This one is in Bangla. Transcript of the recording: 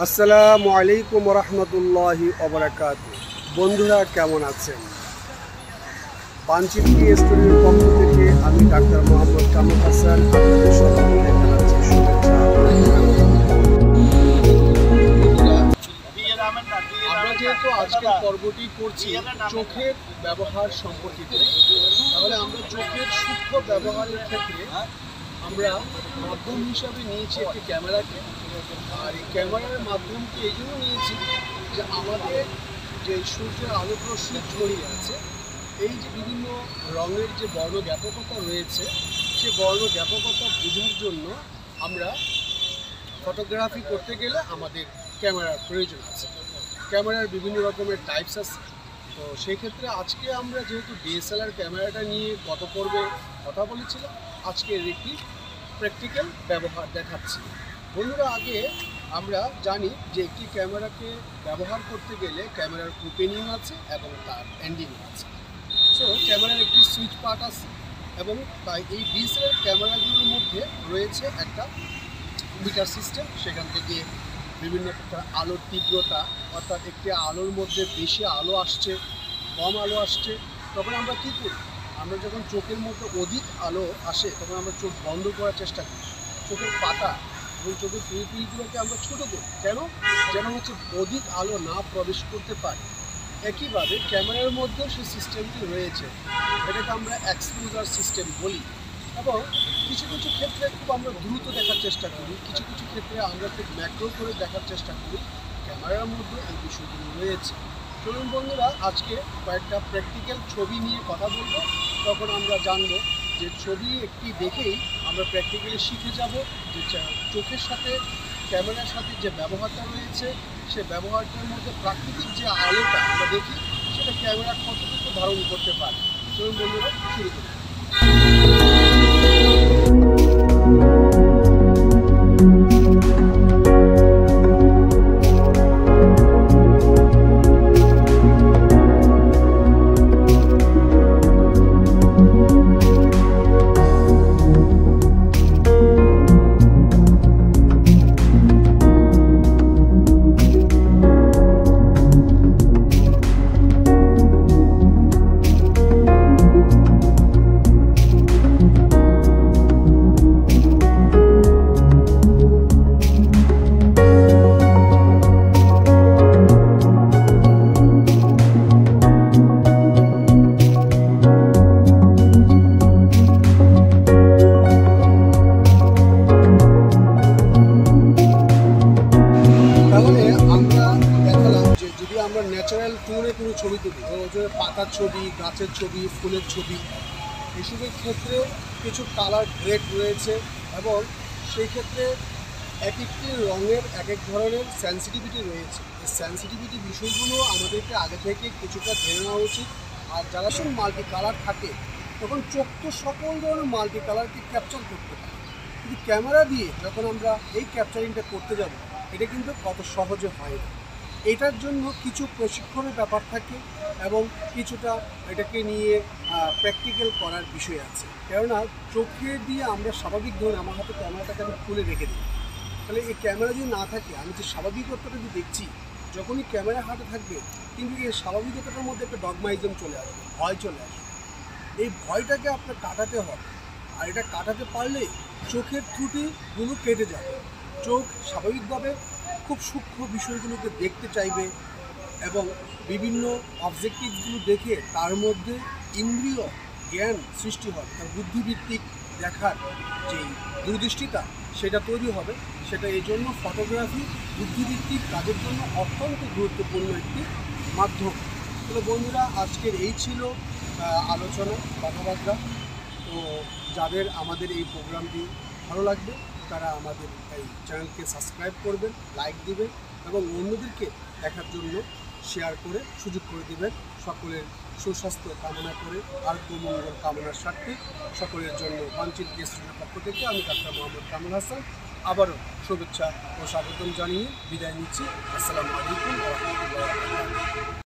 আসসালামু আলাইকুম রহমতুল্লাহি ওবারাকাতুহু। বন্ধুরা কেমন আছেন? বাঞ্চিত স্টুডিওর পক্ষ থেকে আমি ডাক্তার মোহাম্মদ কামরুল হাসান আপনাদের সকলকে জানাচ্ছি শুভেচ্ছা। আমরা যেহেতু আজকের পর্বটি করছি চোখের ব্যবহার সম্পর্কিত, তাহলে আমরা চোখের সূক্ষ্ম ব্যবহারের ক্ষেত্রে আমরা মাধ্যম হিসাবে নিয়েছি একটি ক্যামেরাকে। আর এই ক্যামেরার মাধ্যমকে এই জন্য নিয়েছি যে আমাদের যে সূর্যের আলোক রশ্মি ছড়িয়ে আছে, এই যে বিভিন্ন রঙের যে বর্ণ ব্যাপকতা রয়েছে, সে বর্ণ ব্যাপকতা বোঝার জন্য আমরা ফটোগ্রাফি করতে গেলে আমাদের ক্যামেরার প্রয়োজন আছে। ক্যামেরার বিভিন্ন রকমের টাইপস আছে। তো সেই ক্ষেত্রে আজকে আমরা যেহেতু ডিএসএলআর ক্যামেরাটা নিয়ে গত পর্বে কথা বলেছিলাম, আজকে এর একটি প্র্যাকটিক্যাল ব্যবহার দেখাচ্ছি। বন্ধুরা, আগে আমরা জানি যে একটি ক্যামেরাকে ব্যবহার করতে গেলে ক্যামেরার ওপেনিং আছে এবং তার এন্ডিং আছে। সো ক্যামেরার একটি সুইচ পার্ট আছে এবং তাই এই ডিএসএলআর ক্যামেরাগুলোর মধ্যে রয়েছে একটা মিটার সিস্টেম। সেখান থেকে বিভিন্ন আলোর তীব্রতা, অর্থাৎ একটি আলোর মধ্যে বেশি আলো আসছে, কম আলো আসছে, তখন আমরা কী করি? আমরা যখন চোখের মধ্যে অধিক আলো আসে তখন আমরা চোখ বন্ধ করার চেষ্টা করি। চোখের পাতা এবং চোখের পিলগুলোকে আমরা ছোটো করি, কেন? যেন হচ্ছে অধিক আলো না প্রবেশ করতে পারে। একইভাবে ক্যামেরার মধ্যেও সেই সিস্টেমটি রয়েছে, এটাকে আমরা এক্সপোজার সিস্টেম বলি। এবং কিছু কিছু ক্ষেত্রে খুব আমরা দ্রুত দেখার চেষ্টা করি, কিছু কিছু ক্ষেত্রে আমরা খুব ম্যাক্রো করে দেখার চেষ্টা করি। ক্যামেরার মধ্যে এই বিষয়গুলো রয়েছে। চলুন বন্ধুরা, আজকে কয়েকটা প্র্যাকটিক্যাল ছবি নিয়ে কথা বলবো। তখন আমরা জানবো যে ছবি একটি দেখেই আমরা প্র্যাকটিক্যালি শিখে যাব যে চোখের সাথে ক্যামেরার সাথে যে ব্যবহারটা রয়েছে, সে ব্যবহারটার মধ্যে প্রাকৃতিক যে আলোটা আমরা দেখি সেটা ক্যামেরা কতটুকু ধারণ করতে পারে। চলুন বন্ধুরা, শুরু করি। আমরা ন্যাচারাল টোনে কোনো ছবি তুলি, পাতার ছবি, গাছের ছবি, ফুলের ছবি, এসবের ক্ষেত্রে কিছু কালার গ্রেড রয়েছে এবং সেই ক্ষেত্রে এক একটি রঙের এক এক ধরনের সেন্সিটিভিটি রয়েছে। এই সেন্সিটিভিটি বিষয়গুলো আমাদেরকে আগে থেকে কিছুটা জেনে নেওয়া উচিত। আর যারা সব মাল্টি কালার থাকে তখন চোখ তো সকল ধরনের মাল্টি কালারকে ক্যাপচার করতে পারে, কিন্তু ক্যামেরা দিয়ে যখন আমরা এই ক্যাপচারিংটা করতে যাব, এটা কিন্তু কত সহজে হয় না। এটার জন্য কিছু প্রশিক্ষণের ব্যাপার থাকে এবং কিছুটা এটাকে নিয়ে প্র্যাকটিক্যাল করার বিষয় আছে। কেননা চোখে দিয়ে আমরা স্বাভাবিক ধরুন আমার হাতে ক্যামেরাটাকে আমি খুলে রেখে দিই, তাহলে এই ক্যামেরা যদি না থাকে আমি যে স্বাভাবিকতাটা যদি দেখছি, যখনই ক্যামেরা হাতে থাকবে কিন্তু এই স্বাভাবিকতার মধ্যে একটা ডগমাইজম চলে আসবে, ভয় চলে আসবে। এই ভয়টাকে আপনার কাটাতে হবে, আর এটা কাটাতে পারলে চোখের ত্রুটিগুলো কেটে যাবে। চোখ স্বাভাবিকভাবে খুব সূক্ষ্ম বিষয়গুলোকে দেখতে চাইবে এবং বিভিন্ন অবজেক্টিভগুলো দেখে তার মধ্যে ইন্দ্রিয় জ্ঞান সৃষ্টি হবে, তার বুদ্ধিভিত্তিক দেখার যে দূরদৃষ্টিতা সেটা তৈরি হবে। সেটা এই জন্য ফটোগ্রাফি বুদ্ধিভিত্তিক কাজের জন্য অত্যন্ত গুরুত্বপূর্ণ একটি মাধ্যম। তো বন্ধুরা, আজকের এই ছিল আলোচনা, কথাবার্তা। তো যাদের আমাদের এই প্রোগ্রামটি ভালো লাগবে তারা আমাদের এই চ্যানেলকে সাবস্ক্রাইব করবেন, লাইক দিবেন এবং অন্যদেরকে দেখার জন্য শেয়ার করে সুযোগ করে দেবেন। সকলের সুস্বাস্থ্য কামনা করে, আরোগ্যমঙ্গল কামনার স্বার্থে সকলের জন্য বাঞ্চিত স্টুডিওর পক্ষ থেকে আমি ডাক্তার মোহাম্মদ কামরুল হাসান আবারও শুভেচ্ছা ও স্বাগতম জানিয়ে বিদায় নিচ্ছি। আসসালামু আলাইকুম ওয়া রাহমাতুল্লাহি ওয়া বারাকাতুহু।